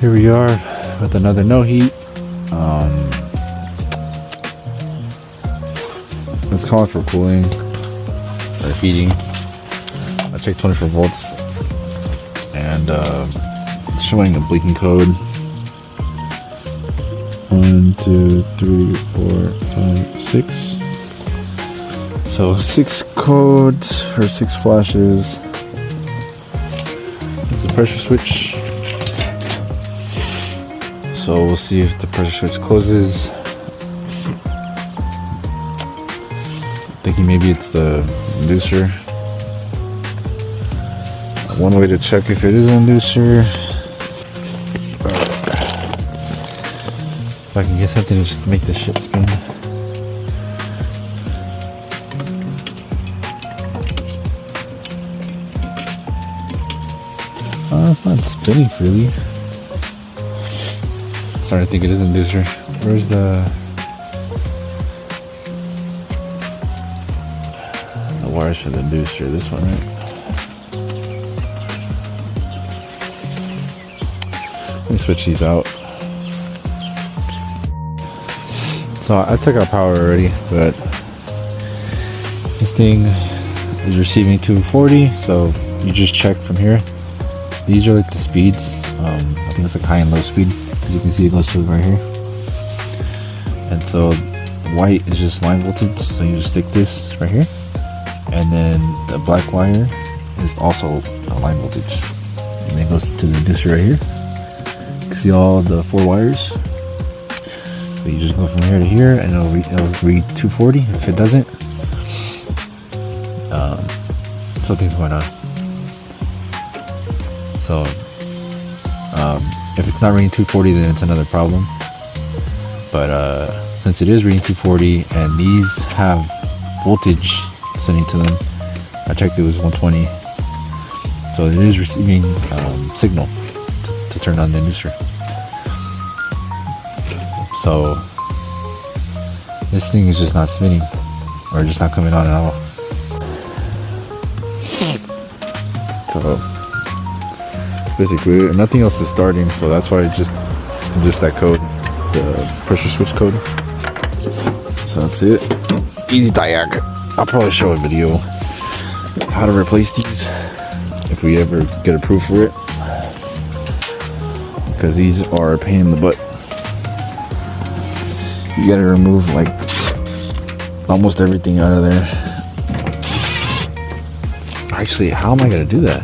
Here we are with another no heat. Let's call it for cooling or heating. I checked 24 volts and showing a blinking code. 1, 2, 3, 4, 5, 6. So 6 codes or 6 flashes. This is the pressure switch. So we'll see if the pressure switch closes. Thinking maybe it's the inducer. One way to check if it is an inducer. If I can get something to just make this shit spin. Oh, it's not spinning freely. Starting to think it is an inducer. Where's the wires for the inducer? This one, right? Let me switch these out. So I took out power already, but this thing is receiving 240, so you just check from here. These are like the speeds. I think it's like high and low speed. As you can see, it goes to right here. And so white is just line voltage, so you just stick this right here. And then the black wire is also a line voltage. And then it goes to the inducer right here. You can see all the 4 wires. So you just go from here to here and it'll read 240. If it doesn't, something's going on. So if it's not reading 240, then it's another problem. But since it is reading 240 and these have voltage sending to them, I checked, it was 120. So it is receiving signal to turn on the inducer. So this thing is just not spinning, or just not coming on at all. So basically nothing else is starting, so that's why it's just that code, the pressure switch code. So that's it. Easy diag. I'll probably show a video how to replace these if we ever get approved for it, because these are a pain in the butt. You gotta remove like almost everything out of there. Actually, how am I gonna do that?